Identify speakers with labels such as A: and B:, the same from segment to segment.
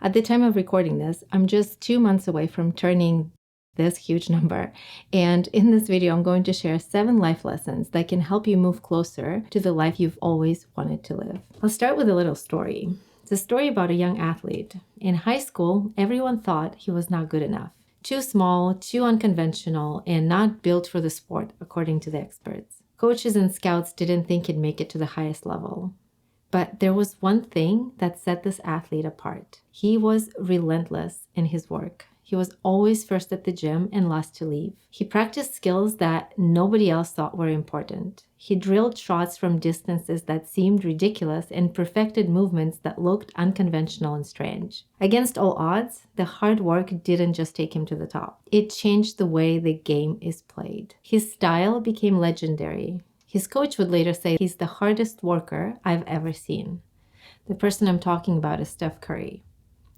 A: At the time of recording this, I'm just 2 months away from turning this huge number. And in this video, I'm going to share 7 life lessons that can help you move closer to the life you've always wanted to live. I'll start with a little story. It's a story about a young athlete. In high school, everyone thought he was not good enough. Too small, too unconventional, and not built for the sport, according to the experts. Coaches and scouts didn't think he'd make it to the highest level. But there was one thing that set this athlete apart. He was relentless in his work. He was always first at the gym and last to leave. He practiced skills that nobody else thought were important. He drilled shots from distances that seemed ridiculous and perfected movements that looked unconventional and strange. Against all odds, the hard work didn't just take him to the top. It changed the way the game is played. His style became legendary. His coach would later say he's the hardest worker I've ever seen. The person I'm talking about is Steph Curry.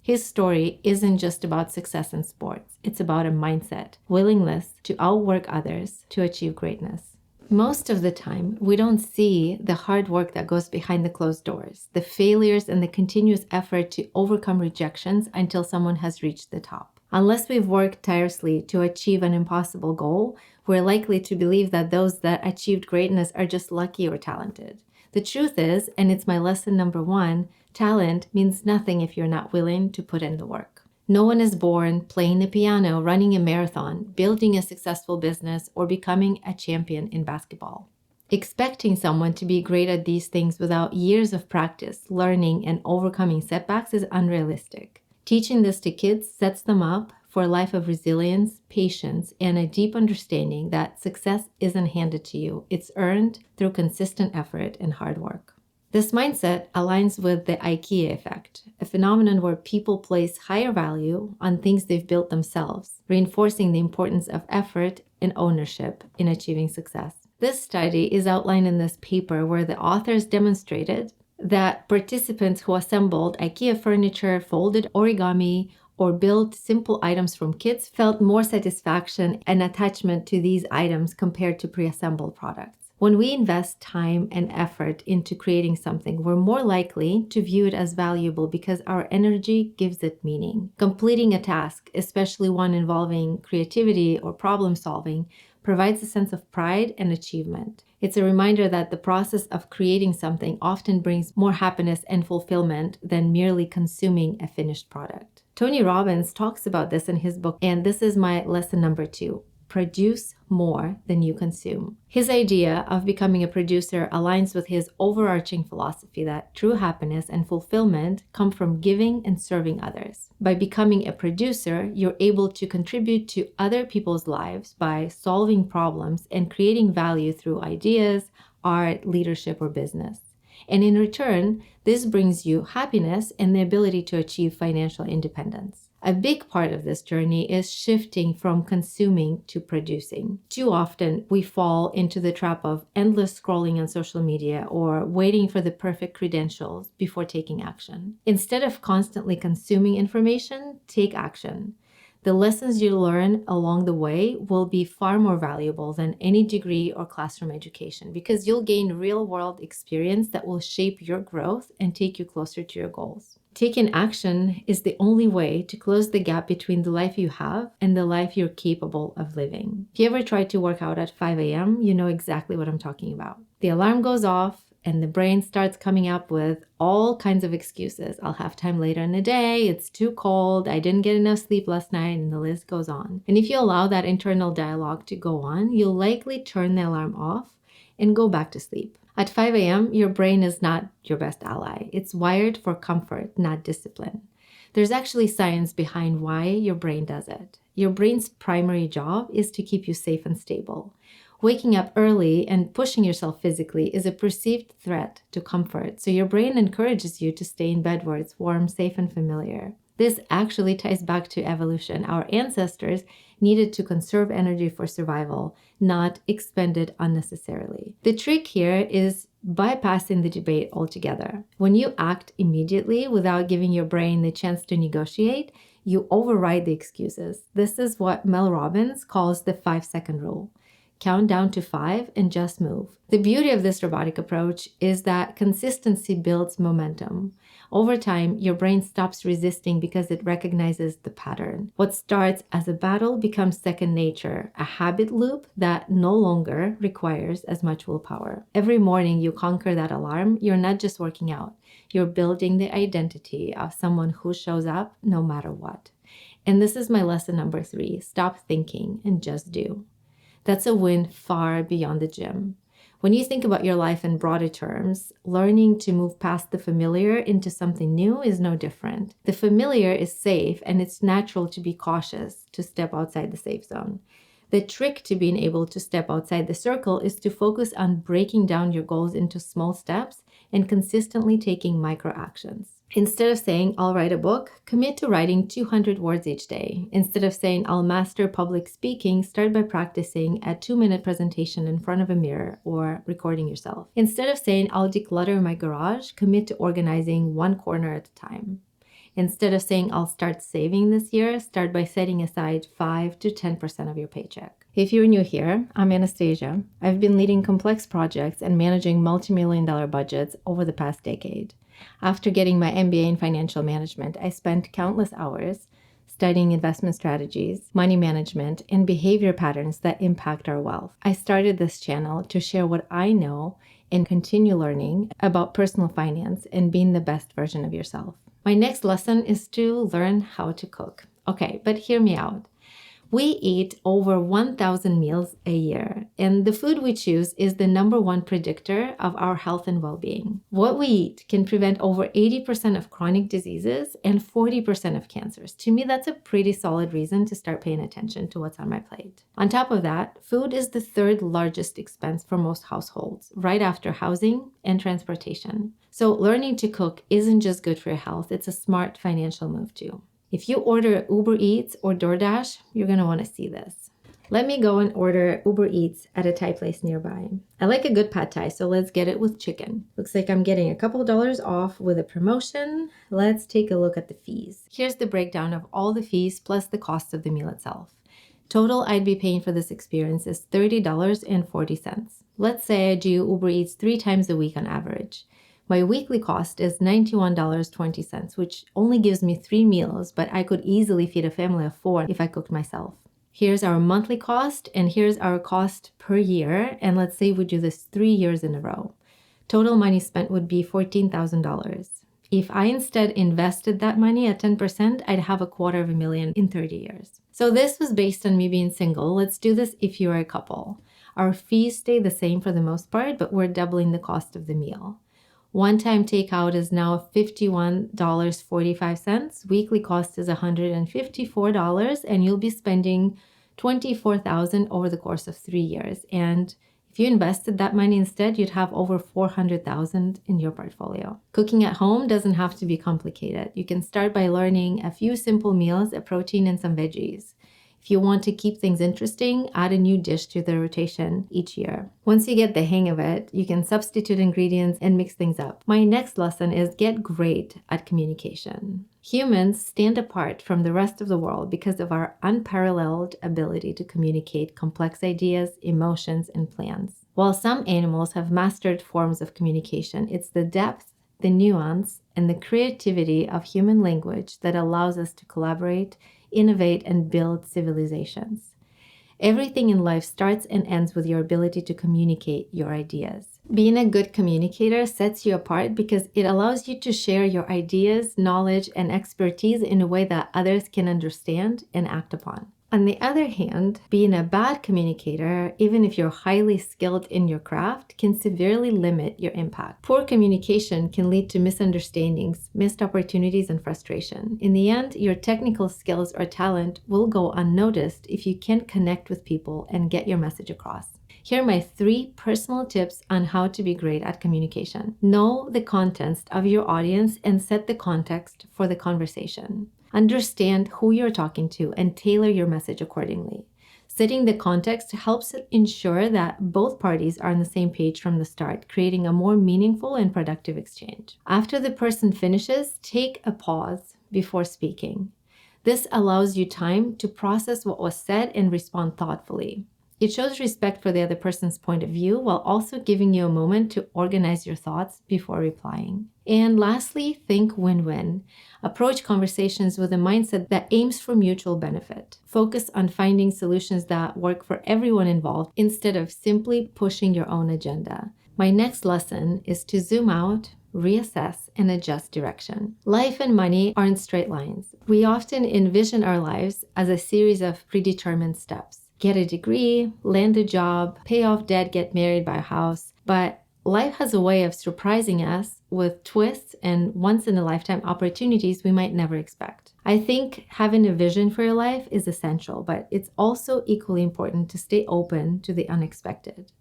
A: His story isn't just about success in sports. It's about a mindset, willingness to outwork others to achieve greatness. Most of the time, we don't see the hard work that goes behind the closed doors, the failures and the continuous effort to overcome rejections until someone has reached the top. Unless we've worked tirelessly to achieve an impossible goal, we're likely to believe that those that achieved greatness are just lucky or talented. The truth is, and it's my lesson number 1, talent means nothing if you're not willing to put in the work. No one is born playing the piano, running a marathon, building a successful business, or becoming a champion in basketball. Expecting someone to be great at these things without years of practice, learning, and overcoming setbacks is unrealistic. Teaching this to kids sets them up for a life of resilience, patience, and a deep understanding that success isn't handed to you. It's earned through consistent effort and hard work. This mindset aligns with the IKEA effect, a phenomenon where people place higher value on things they've built themselves, reinforcing the importance of effort and ownership in achieving success. This study is outlined in this paper where the authors demonstrated that participants who assembled IKEA furniture, folded origami, or built simple items from kits felt more satisfaction and attachment to these items compared to pre-assembled products. When we invest time and effort into creating something, we're more likely to view it as valuable because our energy gives it meaning. Completing a task, especially one involving creativity or problem solving, provides a sense of pride and achievement. It's a reminder that the process of creating something often brings more happiness and fulfillment than merely consuming a finished product. Tony Robbins talks about this in his book, and this is my lesson number 2. Produce more than you consume. His idea of becoming a producer aligns with his overarching philosophy that true happiness and fulfillment come from giving and serving others. By becoming a producer, you're able to contribute to other people's lives by solving problems and creating value through ideas, art, leadership, or business. And in return, this brings you happiness and the ability to achieve financial independence. A big part of this journey is shifting from consuming to producing. Too often, we fall into the trap of endless scrolling on social media or waiting for the perfect credentials before taking action. Instead of constantly consuming information, take action. The lessons you learn along the way will be far more valuable than any degree or classroom education because you'll gain real-world experience that will shape your growth and take you closer to your goals. Taking action is the only way to close the gap between the life you have and the life you're capable of living. If you ever tried to work out at 5 a.m., you know exactly what I'm talking about. The alarm goes off and the brain starts coming up with all kinds of excuses. I'll have time later in the day, it's too cold, I didn't get enough sleep last night, and the list goes on. And if you allow that internal dialogue to go on, you'll likely turn the alarm off and go back to sleep. At 5 a.m., your brain is not your best ally. It's wired for comfort, not discipline. There's actually science behind why your brain does it. Your brain's primary job is to keep you safe and stable. Waking up early and pushing yourself physically is a perceived threat to comfort, so your brain encourages you to stay in bed where it's warm, safe, and familiar. This actually ties back to evolution. Our ancestors needed to conserve energy for survival, not expend it unnecessarily. The trick here is bypassing the debate altogether. When you act immediately without giving your brain the chance to negotiate, you override the excuses. This is what Mel Robbins calls the 5-second rule. count down to 5, and just move. The beauty of this robotic approach is that consistency builds momentum. Over time, your brain stops resisting because it recognizes the pattern. What starts as a battle becomes second nature, a habit loop that no longer requires as much willpower. Every morning you conquer that alarm, you're not just working out, you're building the identity of someone who shows up no matter what. And this is my lesson number 3. Stop thinking and just do. That's a win far beyond the gym. When you think about your life in broader terms, learning to move past the familiar into something new is no different. The familiar is safe, and it's natural to be cautious, to step outside the safe zone. The trick to being able to step outside the circle is to focus on breaking down your goals into small steps and consistently taking micro actions. Instead of saying, I'll write a book, commit to writing 200 words each day. Instead of saying, I'll master public speaking, start by practicing a 2-minute presentation in front of a mirror or recording yourself. Instead of saying, I'll declutter my garage, commit to organizing one corner at a time. Instead of saying, I'll start saving this year, start by setting aside 5 to 10% of your paycheck. If you're new here, I'm Anastasia. I've been leading complex projects and managing multi-million-dollar budgets over the past decade. After getting my MBA in financial management, I spent countless hours studying investment strategies, money management, and behavior patterns that impact our wealth. I started this channel to share what I know and continue learning about personal finance and being the best version of yourself. My next lesson is to learn how to cook. Okay, but hear me out. We eat over 1,000 meals a year, and the food we choose is the number one predictor of our health and well-being. What we eat can prevent over 80% of chronic diseases and 40% of cancers. To me, that's a pretty solid reason to start paying attention to what's on my plate. On top of that, food is the 3rd largest expense for most households, right after housing and transportation. So learning to cook isn't just good for your health, it's a smart financial move too. If you order Uber Eats or DoorDash, you're going to want to see this. Let me go and order Uber Eats at a Thai place nearby. I like a good pad Thai, so let's get it with chicken. Looks like I'm getting a couple dollars off with a promotion. Let's take a look at the fees. Here's the breakdown of all the fees plus the cost of the meal itself. Total I'd be paying for this experience is $30.40. Let's say I do Uber Eats 3 times a week on average. My weekly cost is $91.20, which only gives me 3 meals, but I could easily feed a family of 4 if I cooked myself. Here's our monthly cost, and here's our cost per year, and let's say we do this 3 years in a row. Total money spent would be $14,000. If I instead invested that money at 10%, I'd have $250,000 in 30 years. So this was based on me being single. Let's do this if you're a couple. Our fees stay the same for the most part, but we're doubling the cost of the meal. One-time takeout is now $51.45. Weekly cost is $154, and you'll be spending $24,000 over the course of 3 years. And if you invested that money instead, you'd have over $400,000 in your portfolio. Cooking at home doesn't have to be complicated. You can start by learning a few simple meals, a protein and some veggies. If you want to keep things interesting, add a new dish to the rotation each year. Once you get the hang of it, you can substitute ingredients and mix things up. My next lesson is get great at communication. Humans stand apart from the rest of the world because of our unparalleled ability to communicate complex ideas, emotions, and plans. While some animals have mastered forms of communication, it's the depth, the nuance, and the creativity of human language that allows us to collaborate, innovate, and build civilizations. Everything in life starts and ends with your ability to communicate your ideas. Being a good communicator sets you apart because it allows you to share your ideas, knowledge, and expertise in a way that others can understand and act upon. On the other hand, being a bad communicator, even if you're highly skilled in your craft, can severely limit your impact. Poor communication can lead to misunderstandings, missed opportunities, and frustration. In the end, your technical skills or talent will go unnoticed if you can't connect with people and get your message across. Here are my 3 personal tips on how to be great at communication. Know the context of your audience and set the context for the conversation. Understand who you're talking to and tailor your message accordingly. Setting the context helps ensure that both parties are on the same page from the start, creating a more meaningful and productive exchange. After the person finishes, take a pause before speaking. This allows you time to process what was said and respond thoughtfully. It shows respect for the other person's point of view while also giving you a moment to organize your thoughts before replying. And lastly, think win-win. Approach conversations with a mindset that aims for mutual benefit. Focus on finding solutions that work for everyone involved instead of simply pushing your own agenda. My next lesson is to zoom out, reassess, and adjust direction. Life and money aren't straight lines. We often envision our lives as a series of predetermined steps. Get a degree, land a job, pay off debt, get married, buy a house. But life has a way of surprising us with twists and once-in-a-lifetime opportunities we might never expect. I think having a vision for your life is essential, but it's also equally important to stay open to the unexpected.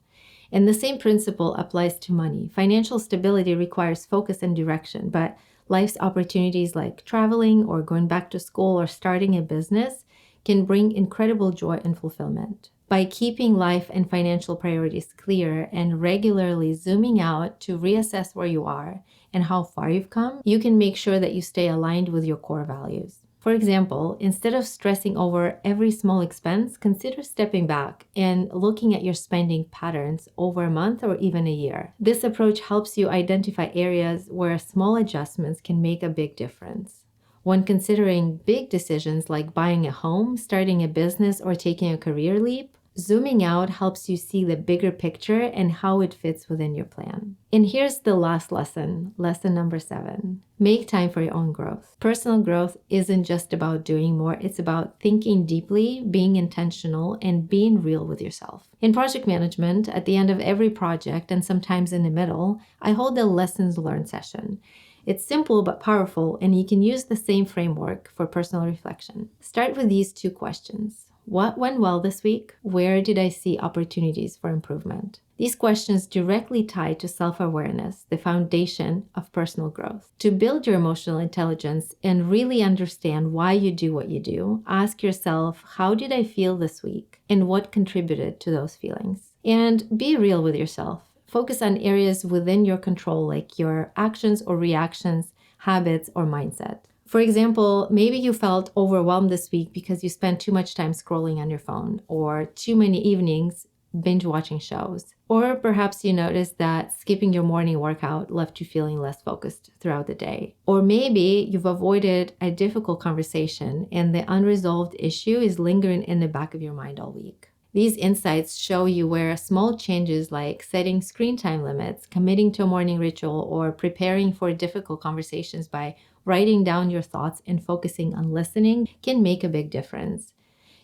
A: And the same principle applies to money. Financial stability requires focus and direction, but life's opportunities like traveling or going back to school or starting a business can bring incredible joy and fulfillment. By keeping life and financial priorities clear and regularly zooming out to reassess where you are and how far you've come, you can make sure that you stay aligned with your core values. For example, instead of stressing over every small expense, consider stepping back and looking at your spending patterns over a month or even a year. This approach helps you identify areas where small adjustments can make a big difference. When considering big decisions like buying a home, starting a business, or taking a career leap, zooming out helps you see the bigger picture and how it fits within your plan. And here's the last lesson, lesson number 7. Make time for your own growth. Personal growth isn't just about doing more, it's about thinking deeply, being intentional, and being real with yourself. In project management, at the end of every project, and sometimes in the middle, I hold a lessons learned session. It's simple but powerful, and you can use the same framework for personal reflection. Start with these 2 questions. What went well this week? Where did I see opportunities for improvement? These questions directly tie to self-awareness, the foundation of personal growth. To build your emotional intelligence and really understand why you do what you do, ask yourself, how did I feel this week? And what contributed to those feelings? And be real with yourself. Focus on areas within your control, like your actions or reactions, habits, or mindset. For example, maybe you felt overwhelmed this week because you spent too much time scrolling on your phone, or too many evenings binge watching shows. Or perhaps you noticed that skipping your morning workout left you feeling less focused throughout the day. Or maybe you've avoided a difficult conversation and the unresolved issue is lingering in the back of your mind all week. These insights show you where small changes like setting screen time limits, committing to a morning ritual, or preparing for difficult conversations by writing down your thoughts and focusing on listening can make a big difference.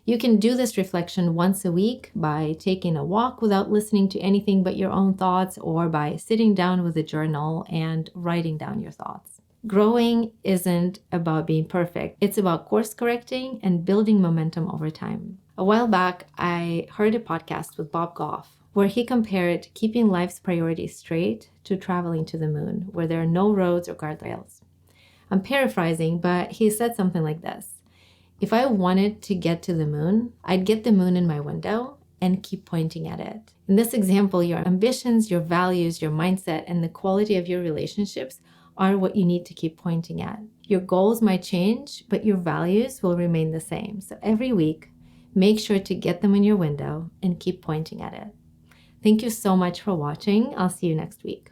A: You can do this reflection once a week by taking a walk without listening to anything but your own thoughts, or by sitting down with a journal and writing down your thoughts. Growing isn't about being perfect. It's about course correcting and building momentum over time. A while back, I heard a podcast with Bob Goff where he compared keeping life's priorities straight to traveling to the moon, where there are no roads or guardrails. I'm paraphrasing, but he said something like this. If I wanted to get to the moon, I'd get the moon in my window and keep pointing at it. In this example, your ambitions, your values, your mindset, and the quality of your relationships are what you need to keep pointing at. Your goals might change, but your values will remain the same. So every week, make sure to get them in your window and keep pointing at it. Thank you so much for watching. I'll see you next week.